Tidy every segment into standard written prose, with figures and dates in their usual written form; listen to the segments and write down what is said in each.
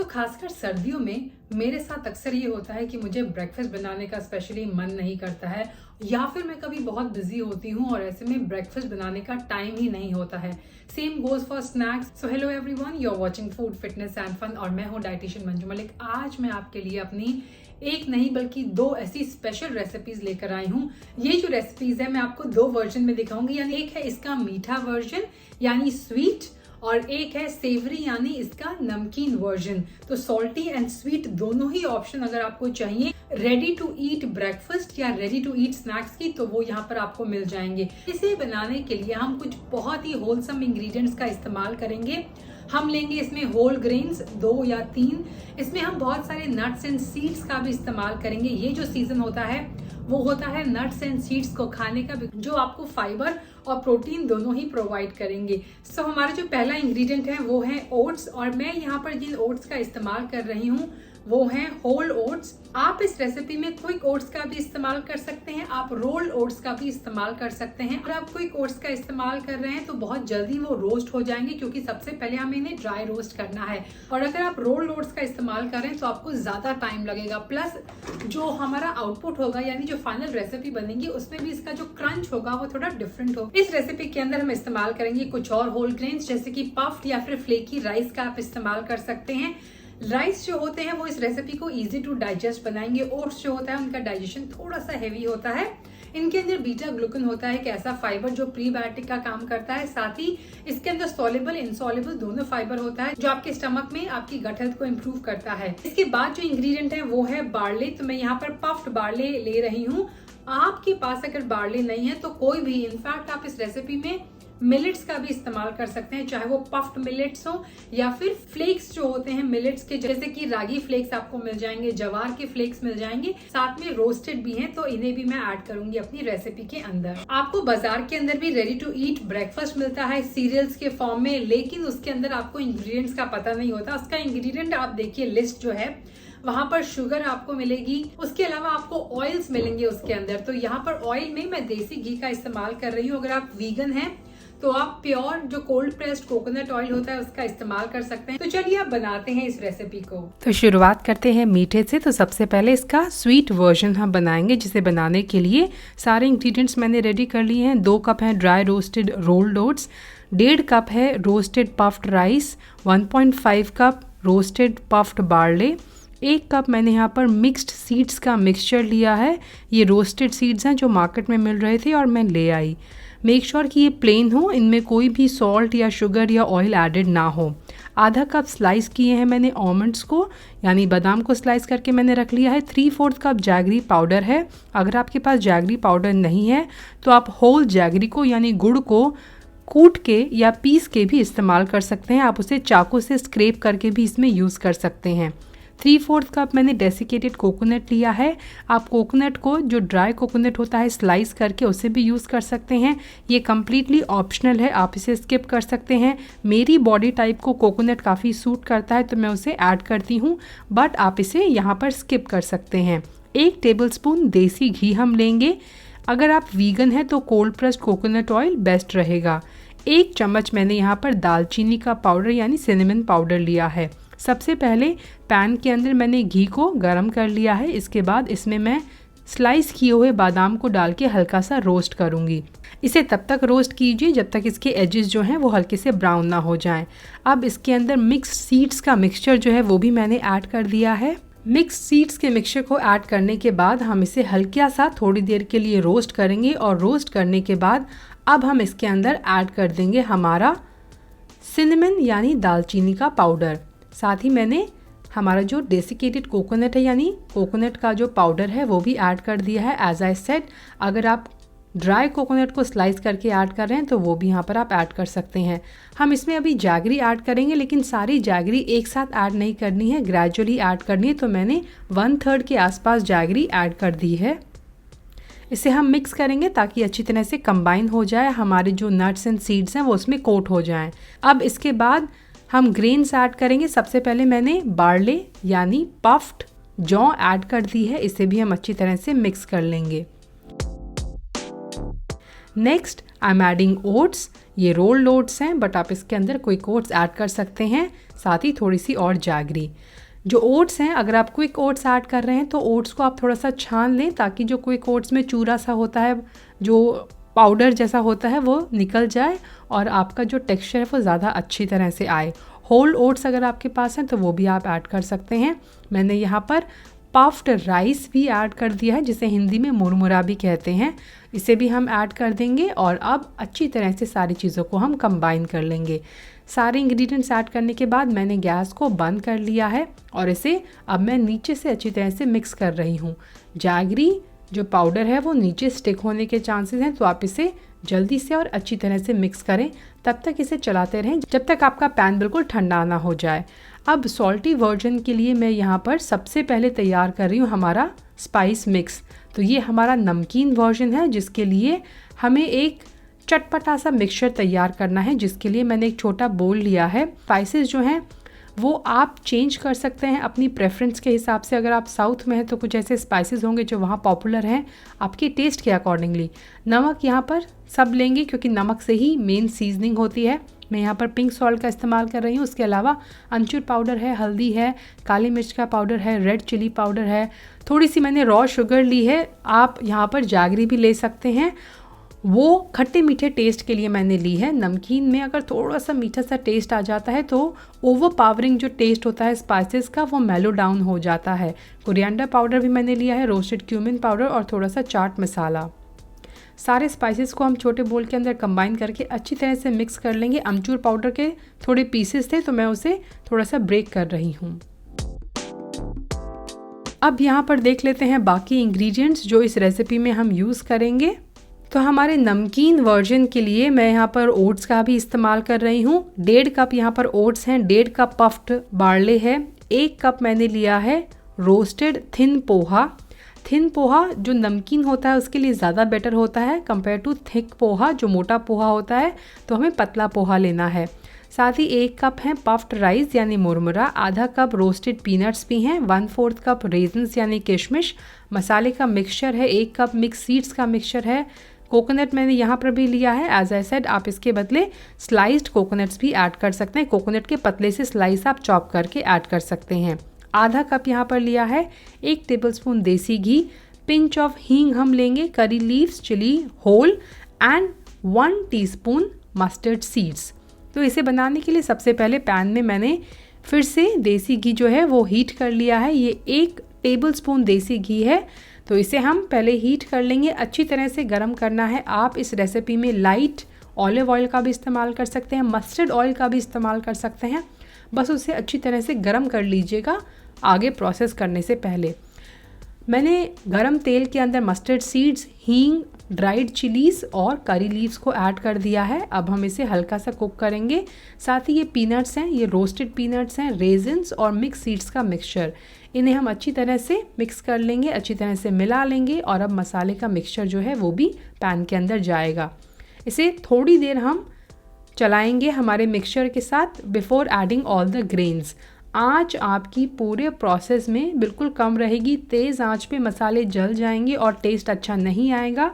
तो खासकर सर्दियों में मेरे साथ अक्सर ये होता है कि मुझे ब्रेकफास्ट बनाने का स्पेशली मन नहीं करता है, या फिर मैं कभी बहुत बिजी होती हूँ और ऐसे में ब्रेकफास्ट बनाने का टाइम ही नहीं होता है। Same goes for snacks. So hello everyone, you are watching food fitness and fun और मैं हूँ डाइटिशियन मंजू मलिक। आज मैं आपके लिए अपनी एक नहीं बल्कि दो ऐसी स्पेशल रेसिपीज लेकर आई हूँ। ये जो रेसिपीज है मैं आपको दो वर्जन में दिखाऊंगी, यानी एक है इसका मीठा वर्जन यानी स्वीट, और एक है सेवरी यानी इसका नमकीन वर्जन। तो सॉल्टी एंड स्वीट दोनों ही ऑप्शन अगर आपको चाहिए रेडी टू ईट ब्रेकफास्ट या रेडी टू ईट स्नैक्स की, तो वो यहाँ पर आपको मिल जाएंगे। इसे बनाने के लिए हम कुछ बहुत ही होलसम इंग्रेडिएंट्स का इस्तेमाल करेंगे। हम लेंगे इसमें होल ग्रेन्स 2 या 3। इसमें हम बहुत सारे नट्स एंड सीड्स का भी इस्तेमाल करेंगे। ये जो सीजन होता है वो होता है नट्स एंड सीड्स को खाने का, जो आपको फाइबर और प्रोटीन दोनों ही प्रोवाइड करेंगे। सो हमारा जो पहला इंग्रेडिएंट है वो है ओट्स, और मैं यहाँ पर जिन ओट्स का इस्तेमाल कर रही हूँ वो है होल ओट्स। आप इस रेसिपी में क्विक ओट्स का भी इस्तेमाल कर सकते हैं, आप रोल्ड ओट्स का भी इस्तेमाल कर सकते हैं। अगर आप क्विक ओट्स का इस्तेमाल कर रहे हैं तो बहुत जल्दी वो रोस्ट हो जाएंगे, क्योंकि सबसे पहले हमें इन्हें ड्राई रोस्ट करना है। और अगर आप रोल्ड ओट्स का इस्तेमाल कर रहे हैं तो आपको ज्यादा टाइम लगेगा, प्लस जो हमारा आउटपुट होगा यानी जो फाइनल रेसिपी बनेगी उसमें भी इसका जो क्रंच होगा वो थोड़ा डिफरेंट होगा। इस रेसिपी के अंदर हम इस्तेमाल करेंगे कुछ और होल ग्रेन्स, जैसे कि पफ्ड या फिर फ्लेकी राइस का आप इस्तेमाल कर सकते हैं। राइस जो होते हैं वो इस रेसिपी को इजी टू डाइजेस्ट बनाएंगे। ओट्स जो होता है उनका डाइजेशन थोड़ा सा हेवी होता है। इनके अंदर बीटा ग्लूकन होता है, एक ऐसा फाइबर जो प्रीबायोटिक का काम करता है। साथ ही इसके अंदर सॉल्युबल इनसॉल्युबल दोनों फाइबर होता है, जो आपके स्टमक में आपकी गट हेल्थ को इम्प्रूव करता है। इसके बाद जो इंग्रेडिएंट है वो है बार्ले। तो मैं यहाँ पर पफ्ड बार्ले ले रही हूँ। आपके पास अगर बार्ले नहीं है तो कोई भी, इनफैक्ट आप इस रेसिपी में मिलेट्स का भी इस्तेमाल कर सकते हैं, चाहे वो पफ्ड मिलेट्स हो या फिर फ्लेक्स जो होते हैं मिलेट्स के, जैसे कि रागी फ्लेक्स आपको मिल जाएंगे, जवार के फ्लेक्स मिल जाएंगे, साथ में रोस्टेड भी हैं, तो इन्हें भी मैं ऐड करूंगी अपनी रेसिपी के अंदर। आपको बाजार के अंदर भी रेडी टू ईट ब्रेकफास्ट मिलता है सीरियल्स के फॉर्म में, लेकिन उसके अंदर आपको इंग्रेडिएंट्स का पता नहीं होता। उसका इंग्रेडिएंट आप देखिए लिस्ट जो है, वहां पर शुगर आपको मिलेगी, उसके अलावा आपको ऑयल्स मिलेंगे उसके अंदर। तो यहाँ पर ऑयल में मैं देसी घी का इस्तेमाल कर रही हूँ। अगर आप वीगन हैं तो आप प्योर जो कोल्ड प्रेस्ड कोकोनट ऑयल होता है उसका इस्तेमाल कर सकते हैं। तो चलिए अब बनाते हैं इस रेसिपी को। तो शुरुआत करते हैं मीठे से। तो सबसे पहले इसका स्वीट वर्जन हम बनाएंगे, जिसे बनाने के लिए सारे इंग्रेडिएंट्स मैंने रेडी कर लिए हैं। 2 कप हैं dry roasted rolled oats, 1.5 cup है roasted puffed rice, 1.5 cup roasted puffed barley, 1 cup मैंने यहाँ पर मिक्स्ड सीड्स का मिक्सचर लिया है। ये रोस्टेड सीड्स हैं जो मार्केट में मिल रहे थे और मैं ले आई। मेक श्योर कि ये प्लेन हो, इनमें कोई भी सॉल्ट या शुगर या ऑयल एडेड ना हो। आधा कप स्लाइस किए हैं मैंने आलमंड्स को, यानी बादाम को स्लाइस करके मैंने रख लिया है। 3/4 कप जैगरी पाउडर है। अगर आपके पास जैगरी पाउडर नहीं है तो आप होल जैगरी को यानी गुड़ को कूट के या पीस के भी इस्तेमाल कर सकते हैं। आप उसे चाकू से स्क्रैप करके भी इसमें यूज़ कर सकते हैं। 3/4 कप मैंने डेसिकेटेड कोकोनट लिया है। आप कोकोनट को, जो ड्राई कोकोनट होता है, स्लाइस करके उसे भी यूज़ कर सकते हैं। ये कम्प्लीटली ऑप्शनल है, आप इसे स्किप कर सकते हैं। मेरी बॉडी टाइप को कोकोनट काफ़ी सूट करता है तो मैं उसे ऐड करती हूँ, बट आप इसे यहाँ पर स्किप कर सकते हैं। 1 टेबलस्पून देसी घी हम लेंगे। अगर आप वीगन हैं तो cold pressed coconut oil best रहेगा। 1 चम्मच मैंने यहाँ पर दालचीनी का पाउडर यानी सिनेमन पाउडर लिया है। सबसे पहले पैन के अंदर मैंने घी को गरम कर लिया है। इसके बाद इसमें मैं स्लाइस किए हुए बादाम को डाल के हल्का सा रोस्ट करूँगी। इसे तब तक रोस्ट कीजिए जब तक इसके एजेस जो हैं वो हल्के से ब्राउन ना हो जाएं। अब इसके अंदर मिक्स सीड्स का मिक्सचर जो है वो भी मैंने ऐड कर दिया है। मिक्स सीड्स के मिक्सचर को ऐड करने के बाद हम इसे हल्का सा थोड़ी देर के लिए रोस्ट करेंगे, और रोस्ट करने के बाद अब हम इसके अंदर ऐड कर देंगे हमारा सिनेमन यानी दालचीनी का पाउडर। साथ ही मैंने हमारा जो डेसिकेटेड कोकोनट है यानी कोकोनट का जो पाउडर है वो भी ऐड कर दिया है। एज आई सेड, अगर आप ड्राई कोकोनट को स्लाइस करके ऐड कर रहे हैं तो वो भी यहाँ पर आप ऐड कर सकते हैं। हम इसमें अभी जैगरी ऐड करेंगे, लेकिन सारी जैगरी एक साथ ऐड नहीं करनी है, ग्रेजुअली ऐड करनी है। तो मैंने 1/3 के आसपास जैगरी ऐड कर दी है। इसे हम मिक्स करेंगे ताकि अच्छी तरह से कंबाइन हो जाए, हमारे जो नट्स एंड सीड्स हैं वो उसमें कोट हो जाएं। अब इसके बाद हम ग्रेन्स ऐड करेंगे। सबसे पहले मैंने बार्ले यानी पफ्ड जौ ऐड कर दी है। इसे भी हम अच्छी तरह से मिक्स कर लेंगे। Next I am adding oats. ये रोल्ड ओट्स हैं बट आप इसके अंदर क्विक ओट्स ऐड कर सकते हैं, साथ ही थोड़ी सी और जैगरी। जो ओट्स हैं, अगर आप क्विक ओट्स ऐड कर रहे हैं तो ओट्स को आप थोड़ा सा छान लें ताकि जो क्विक ओट्स में चूरा सा होता है, जो पाउडर जैसा होता है, वो निकल जाए और आपका जो टेक्सचर है वो ज़्यादा अच्छी तरह से आए। होल ओट्स अगर आपके पास हैं तो वो भी आप ऐड कर सकते हैं। मैंने यहाँ पर पफ्ड राइस भी ऐड कर दिया है, जिसे हिंदी में मुरमुरा भी कहते हैं, इसे भी हम ऐड कर देंगे। और अब अच्छी तरह से सारी चीज़ों को हम कंबाइन कर लेंगे। सारे इंग्रेडिएंट्स ऐड करने के बाद मैंने गैस को बंद कर लिया है और इसे अब मैं नीचे से अच्छी तरह से मिक्स कर रही हूँ। जैगरी जो पाउडर है वो नीचे स्टिक होने के चांसेस हैं, तो आप इसे जल्दी से और अच्छी तरह से मिक्स करें। तब तक इसे चलाते रहें जब तक आपका पैन बिल्कुल ठंडा ना हो जाए। अब सॉल्टी वर्जन के लिए मैं यहाँ पर सबसे पहले तैयार कर रही हूँ हमारा स्पाइस मिक्स। तो ये हमारा नमकीन वर्जन है, जिसके लिए हमें एक चटपटा सा मिक्सचर तैयार करना है, जिसके लिए मैंने एक छोटा बोल लिया है। स्पाइसेस जो हैं वो आप चेंज कर सकते हैं अपनी प्रेफरेंस के हिसाब से। अगर आप साउथ में हैं तो कुछ ऐसे स्पाइसेस होंगे जो वहाँ पॉपुलर हैं, आपके टेस्ट के अकॉर्डिंगली। नमक यहाँ पर सब लेंगे क्योंकि नमक से ही मेन सीजनिंग होती है। मैं यहाँ पर पिंक सॉल्ट का इस्तेमाल कर रही हूँ। उसके अलावा अमचूर पाउडर है, हल्दी है, काली मिर्च का पाउडर है, रेड चिली पाउडर है, थोड़ी सी मैंने रॉ शुगर ली है। आप यहाँ पर जैगरी भी ले सकते हैं, वो खट्टे मीठे टेस्ट के लिए मैंने ली है। नमकीन में अगर थोड़ा सा मीठा सा टेस्ट आ जाता है तो ओवर पावरिंग जो टेस्ट होता है स्पाइसेस का वो मेलो डाउन हो जाता है। कोरिएंडर पाउडर भी मैंने लिया है, रोस्टेड क्यूमिन पाउडर और थोड़ा सा चाट मसाला। सारे स्पाइसेस को हम छोटे बोल के अंदर कंबाइन करके अच्छी तरह से मिक्स कर लेंगे। अमचूर पाउडर के थोड़े पीसेस थे तो मैं उसे थोड़ा सा ब्रेक कर रही हूँ। अब यहाँ पर देख लेते हैं बाकी इंग्रेडिएंट्स जो इस रेसिपी में हम यूज़ करेंगे। तो हमारे नमकीन वर्जन के लिए मैं यहाँ पर ओट्स का भी इस्तेमाल कर रही हूँ। 1.5 कप यहाँ पर ओट्स हैं, 1.5 कप पफ्ड बार्ले है, 1 कप मैंने लिया है roasted thin poha. Thin poha जो नमकीन होता है उसके लिए ज़्यादा बेटर होता है कंपेयर टू थिक पोहा जो मोटा पोहा होता है, तो हमें पतला पोहा लेना है। साथ ही 1 कप है पफ्ड राइस यानी मुरमुरा, आधा कप रोस्टेड पीनट्स भी हैं, 1/4 कप रेजन्स यानी किशमिश, मसाले का मिक्सचर है, 1 कप मिक्स सीड्स का मिक्सचर है, कोकोनट मैंने यहाँ पर भी लिया है। एज आई सेड आप इसके बदले स्लाइस्ड कोकोनट्स भी ऐड कर सकते हैं, कोकोनट के पतले से स्लाइस आप चॉप करके ऐड कर सकते हैं। आधा कप यहाँ पर लिया है, 1 टेबलस्पून देसी घी, पिंच ऑफ हींग हम लेंगे, curry leaves chilli whole and 1 teaspoon mustard seeds. तो इसे बनाने के लिए सबसे पहले पैन में मैंने फिर से देसी घी जो है वो हीट कर लिया है। ये 1 टेबलस्पून देसी घी है, तो इसे हम पहले हीट कर लेंगे, अच्छी तरह से गर्म करना है। आप इस रेसिपी में लाइट ऑलिव ऑयल का भी इस्तेमाल कर सकते हैं, मस्टर्ड ऑयल का भी इस्तेमाल कर सकते हैं, बस उसे अच्छी तरह से गर्म कर लीजिएगा आगे प्रोसेस करने से पहले। मैंने गरम तेल के अंदर मस्टर्ड सीड्स, हींग, ड्राइड चिलीज़ और करी लीव्स को ऐड कर दिया है। अब हम इसे हल्का सा कुक करेंगे। साथ ही ये पीनट्स हैं, ये रोस्टेड पीनट्स हैं, रेजिन्स और मिक्स सीड्स का मिक्सचर, इन्हें हम अच्छी तरह से मिक्स कर लेंगे, अच्छी तरह से मिला लेंगे। और अब मसाले का मिक्सचर जो है वो भी पैन के अंदर जाएगा। इसे थोड़ी देर हम चलाएंगे हमारे मिक्सचर के साथ before adding all the grains. आँच आपकी पूरे प्रोसेस में बिल्कुल कम रहेगी, तेज़ आंच पे मसाले जल जाएंगे और टेस्ट अच्छा नहीं आएगा।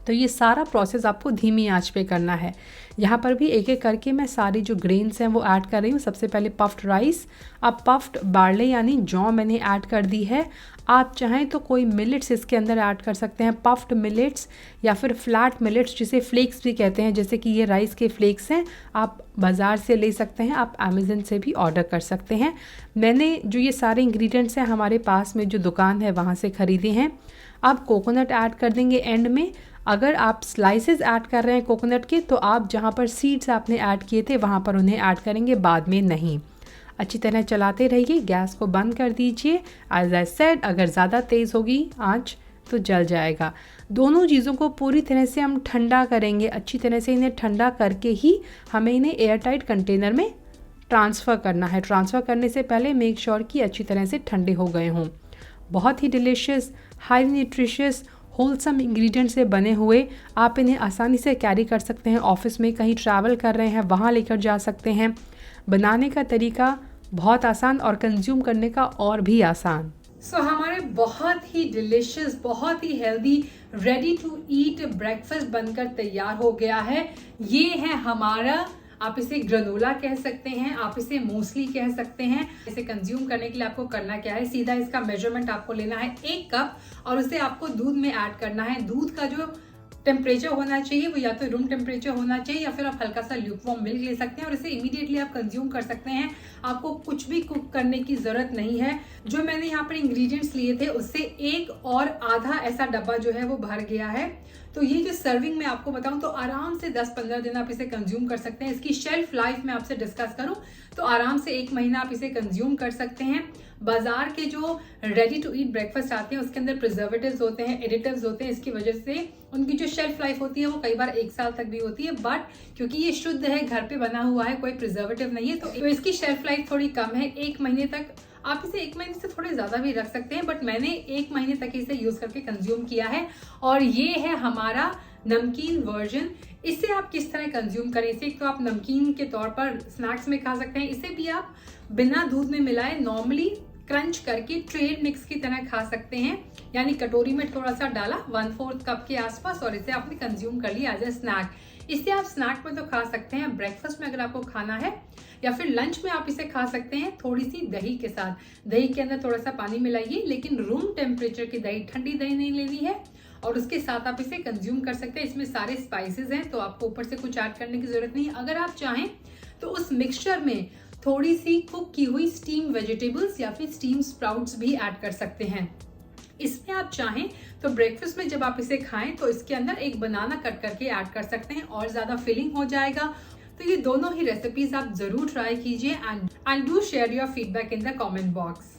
तो ये सारा प्रोसेस आपको धीमी आंच पे करना है। यहाँ पर भी एक एक करके मैं सारी जो ग्रेन्स हैं वो ऐड कर रही हूँ। सबसे पहले पफ्ड राइस, अब पफ्ड बार्ले यानी जौ मैंने ऐड कर दी है। आप चाहें तो कोई मिलेट्स इसके अंदर ऐड कर सकते हैं, पफ्ड मिलेट्स या फिर फ्लैट मिलेट्स जिसे फ्लेक्स भी कहते हैं, जैसे कि ये राइस के फ्लेक्स हैं, आप बाज़ार से ले सकते हैं, आप अमेज़न से भी ऑर्डर कर सकते हैं। मैंने जो ये सारे इंग्रेडिएंट्स हैं हमारे पास में जो दुकान है वहाँ से ख़रीदे हैं। अब कोकोनट ऐड कर देंगे एंड में। अगर आप स्लाइसेस ऐड कर रहे हैं कोकोनट के तो आप जहाँ पर सीड्स आपने ऐड किए थे वहाँ पर उन्हें ऐड करेंगे, बाद में नहीं। अच्छी तरह चलाते रहिए, गैस को बंद कर दीजिए। एज आई सेड अगर ज़्यादा तेज़ होगी आंच तो जल जाएगा। दोनों चीज़ों को पूरी तरह से हम ठंडा करेंगे, अच्छी तरह से इन्हें ठंडा करके ही हमें इन्हें एयर टाइट कंटेनर में ट्रांसफ़र करना है। ट्रांसफ़र करने से पहले मेक श्योर कि अच्छी तरह से ठंडे हो गए हों। बहुत ही delicious, high nutritious, wholesome ingredient से बने हुए आप इन्हें आसानी से कैरी कर सकते हैं। ऑफिस में कहीं ट्रैवल कर रहे हैं वहाँ लेकर जा सकते हैं। बनाने का तरीका बहुत आसान और कंज्यूम करने का और भी आसान। सो हमारे बहुत ही डिलिशियस, बहुत ही healthy, ready to eat breakfast बनकर तैयार हो गया है। ये है हमारा, आप इसे ग्रेनोला कह सकते हैं, आप इसे मूसली कह सकते हैं। इसे कंज्यूम करने के लिए आपको करना क्या है, सीधा इसका मेजरमेंट आपको लेना है 1 कप और उसे आपको दूध में ऐड करना है। दूध का जो टेम्परेचर होना चाहिए वो या तो रूम टेम्परेचर होना चाहिए या फिर आप हल्का सा ल्यूकवार्म मिल्क ले सकते हैं और इसे इमीडिएटली आप कंज्यूम कर सकते हैं। आपको कुछ भी कुक करने की जरूरत नहीं है। जो मैंने यहाँ पर इंग्रेडिएंट्स लिए थे उससे 1 और आधा ऐसा डब्बा जो है वो भर गया है। तो ये जो सर्विंग मैं आपको बताऊं तो आराम से 10-15 दिन आप इसे कंज्यूम कर सकते हैं। इसकी शेल्फ लाइफ में आपसे डिस्कस करूं तो आराम से 1 महीना आप इसे कंज्यूम कर सकते हैं। बाजार के जो रेडी टू ईट ब्रेकफास्ट आते हैं उसके अंदर प्रिजर्वेटिव्स होते हैं, एडिटिव्स होते हैं, इसकी वजह से उनकी जो शेल्फ लाइफ होती है वो कई बार 1 साल तक भी होती है। बट क्योंकि ये शुद्ध है, घर पे बना हुआ है, कोई प्रिजर्वेटिव नहीं है, तो इसकी शेल्फ लाइफ थोड़ी कम है। 1 महीने तक आप इसे 1 महीने से थोड़े ज्यादा भी रख सकते हैं, बट मैंने 1 महीने तक इसे यूज करके कंज्यूम किया है। और ये है हमारा नमकीन वर्जन। इसे आप किस तरह कंज्यूम करें, इसे एक तो आप नमकीन के तौर पर स्नैक्स में खा सकते हैं, इसे भी आप बिना दूध में मिलाए नॉर्मली क्रंच करके ट्रेड मिक्स की तरह खा सकते हैं। यानी कटोरी में थोड़ा सा डाला 1/4 कप के आसपास और इसे आपने कंज्यूम कर लिया एज ए स्नैक। इसे आप स्नैक में तो खा सकते हैं, ब्रेकफास्ट में अगर आपको खाना है या फिर लंच में आप इसे खा सकते हैं थोड़ी सी दही के साथ। दही के अंदर थोड़ा सा पानी मिलाइए, लेकिन रूम टेम्परेचर की दही, ठंडी दही नहीं लेनी है, और उसके साथ आप इसे कंज्यूम कर सकते हैं। इसमें सारे स्पाइसेस हैं तो आपको ऊपर से कुछ ऐड करने की जरूरत नहीं है। अगर आप चाहें तो उस मिक्सचर में थोड़ी सी कुक की हुई स्टीम वेजिटेबल्स या फिर स्टीम स्प्राउट्स भी ऐड कर सकते हैं। इसमें आप चाहें तो ब्रेकफास्ट में जब आप इसे खाएं तो इसके अंदर एक बनाना कट करके ऐड कर सकते हैं और ज्यादा फिलिंग हो जाएगा। तो ये दोनों ही रेसिपीज आप जरूर ट्राई कीजिए and do share your feedback in the comment box.